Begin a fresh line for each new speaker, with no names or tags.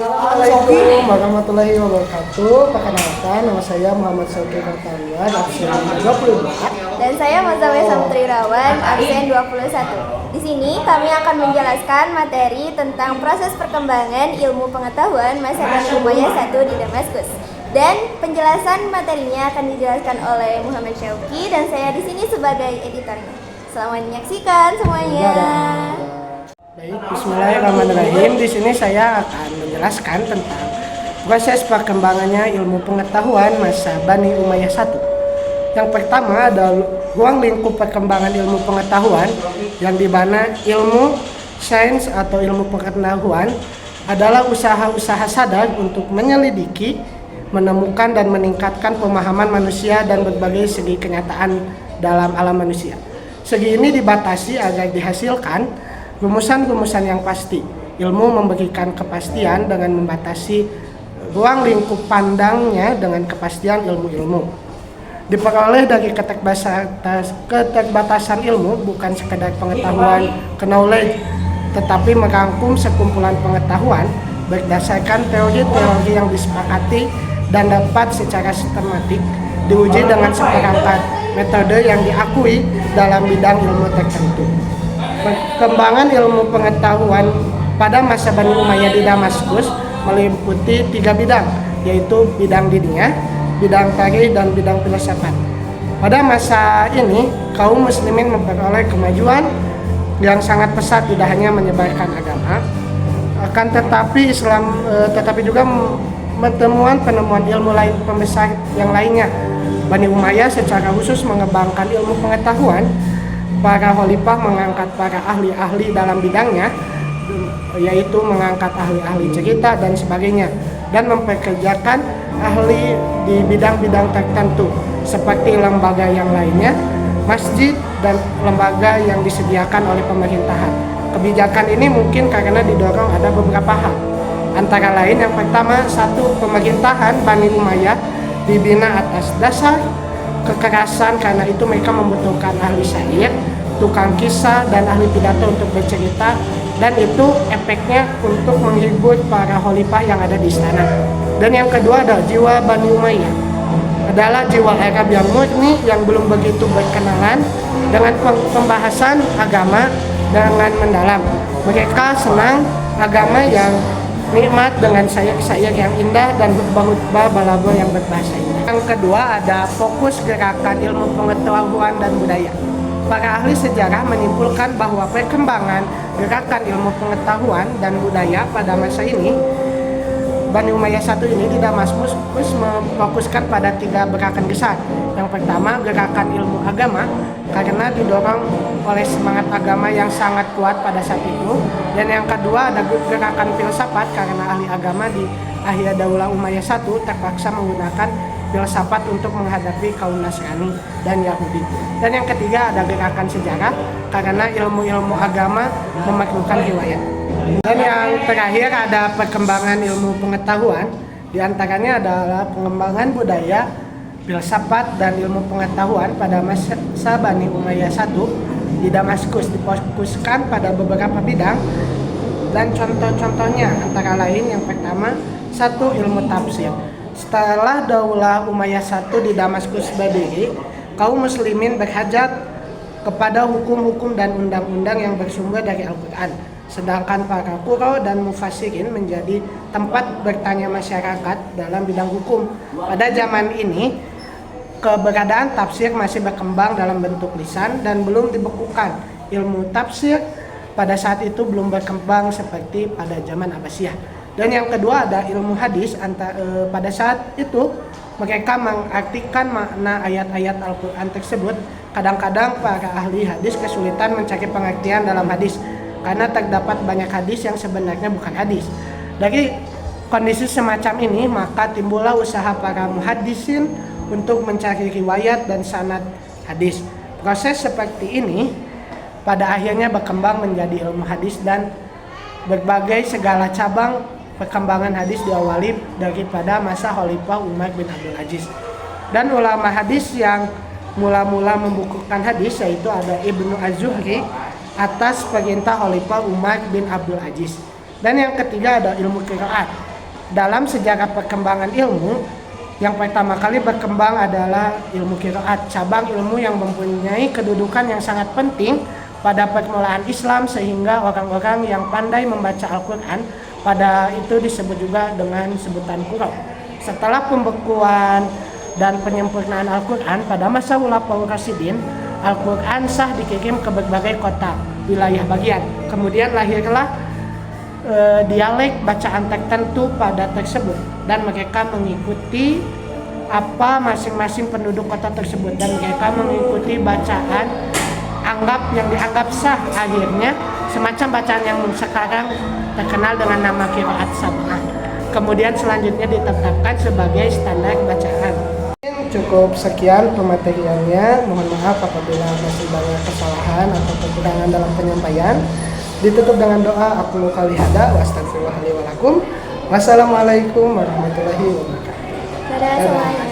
Assalamualaikum warahmatullahi wabarakatuh. Perkenalkan, nama saya Muhammad Syauki Kartalia, absen 22.
Dan saya Mazawiyah Samtrirawan, absen 21. Di sini kami akan menjelaskan materi tentang proses perkembangan ilmu pengetahuan masa Bani Umayyah I di Damaskus. Dan penjelasan materinya akan dijelaskan oleh Muhammad Syauki dan saya di sini sebagai editornya. Selamat menyaksikan semuanya.
Baik, bismillahirrahmanirrahim. Di sini saya akan menjelaskan tentang proses perkembangannya ilmu pengetahuan masa Bani Umayyah I. Yang pertama adalah ruang lingkup perkembangan ilmu pengetahuan yang dimana ilmu sains atau ilmu pengetahuan adalah usaha-usaha sadar untuk menyelidiki, menemukan dan meningkatkan pemahaman manusia dan berbagai segi kenyataan dalam alam manusia. Segi ini dibatasi agar dihasilkan rumusan-rumusan yang pasti. Ilmu memberikan kepastian dengan membatasi ruang lingkup pandangnya dengan kepastian ilmu-ilmu. Diperoleh dari keterbatasan ilmu bukan sekedar pengetahuan knowledge, tetapi merangkum sekumpulan pengetahuan berdasarkan teori-teori yang disepakati dan dapat secara sistematik diuji dengan seperangkat metode yang diakui dalam bidang ilmu tertentu. Perkembangan ilmu pengetahuan pada masa Bani Umayyah di Damaskus meliputi 3 bidang, yaitu bidang diniyah, bidang tarikh, dan bidang filsafat. Pada masa ini, kaum muslimin memperoleh kemajuan yang sangat pesat, tidak hanya menyebarkan agama, akan tetapi tetapi juga penemuan ilmu lain pembesar yang lainnya. Bani Umayyah secara khusus mengembangkan ilmu pengetahuan. Para khalifah mengangkat para ahli-ahli dalam bidangnya, yaitu mengangkat ahli-ahli cerita dan sebagainya, dan mempekerjakan ahli di bidang-bidang tertentu seperti lembaga yang lainnya, masjid, dan lembaga yang disediakan oleh pemerintahan. Kebijakan ini mungkin karena didorong ada beberapa hal, antara lain yang pertama, satu, pemerintahan Bani Umayyah dibina atas dasar kekerasan, karena itu mereka membutuhkan ahli syair, tukang kisah, dan ahli pidato untuk bercerita, dan itu efeknya untuk menghibur para khalifah yang ada di istana. Dan yang kedua adalah jiwa Bani Umayyah adalah jiwa Arab yang murni yang belum begitu berkenalan dengan pembahasan agama dengan mendalam. Mereka senang agama yang nikmat dengan sayap-sayap yang indah dan khutbah balaghah yang berbahasa indah. Yang kedua ada fokus gerakan ilmu pengetahuan dan budaya. Para ahli sejarah menyimpulkan bahwa perkembangan gerakan ilmu pengetahuan dan budaya pada masa ini Bani Umayyah I ini di Damaskus memfokuskan pada 3 gerakan besar. Yang pertama, gerakan ilmu agama karena didorong oleh semangat agama yang sangat kuat pada saat itu. Dan yang kedua ada gerakan filsafat karena ahli agama di akhir Daulah Umayyah I terpaksa menggunakan filsafat untuk menghadapi kaum Nasrani dan Yahudi. Dan yang ketiga ada gerakan sejarah karena ilmu-ilmu agama memerlukan riwayat. Dan yang terakhir ada perkembangan ilmu pengetahuan, diantaranya adalah pengembangan budaya, filsafat, dan ilmu pengetahuan pada masa Bani Umayyah I di Damaskus difokuskan pada beberapa bidang. Dan contoh-contohnya antara lain yang pertama, satu, ilmu tafsir. Setelah Daulah Umayyah I di Damaskus berdiri, kaum muslimin berhajat kepada hukum-hukum dan undang-undang yang bersumber dari Al-Quran. Sedangkan para qurra dan mufassirin menjadi tempat bertanya masyarakat dalam bidang hukum. Pada zaman ini, keberadaan tafsir masih berkembang dalam bentuk lisan dan belum dibekukan. Ilmu tafsir pada saat itu belum berkembang seperti pada zaman Abbasiyah. Dan yang kedua ada ilmu hadis. Pada saat itu mereka mengartikan makna ayat-ayat Al-Quran tersebut. Kadang-kadang para ahli hadis kesulitan mencari pengertian dalam hadis karena terdapat banyak hadis yang sebenarnya bukan hadis. Dari kondisi semacam ini maka timbullah usaha para muhaddisin untuk mencari riwayat dan sanad hadis. Proses seperti ini pada akhirnya berkembang menjadi ilmu hadis dan berbagai segala cabang perkembangan hadis diawali daripada masa Khalifah Umar bin Abdul Aziz. Dan ulama hadis yang mula-mula membukukan hadis yaitu ada Ibnu Az-Zuhri atas perintah Khalifah Umar bin Abdul Aziz. Dan yang ketiga ada ilmu qiraat. dalam sejarah perkembangan ilmu, yang pertama kali berkembang adalah ilmu qiraat, cabang ilmu yang mempunyai kedudukan yang sangat penting pada permulaan Islam, sehingga orang-orang yang pandai membaca Al-Quran pada itu disebut juga dengan sebutan qurra. Setelah pembekuan dan penyempurnaan Al-Quran pada masa Khulafaur Rasyidin, Al-Quran sah dikirim ke berbagai kota, wilayah bagian. Kemudian lahirlah dialek bacaan tertentu pada tersebut, dan mereka mengikuti apa masing-masing penduduk kota tersebut, dan mereka mengikuti bacaan yang dianggap sah. Akhirnya semacam bacaan yang sekarang terkenal dengan nama qiraat sab'ah kemudian selanjutnya ditetapkan sebagai standar bacaan. Cukup sekian pemateriannya. Mohon maaf apabila masih banyak kesalahan atau kekurangan dalam penyampaian. Ditutup dengan doa, aku qouli hada wa astaghfirullah li wa lakum. Wassalamualaikum warahmatullahi wabarakatuh.
Dadah semuanya.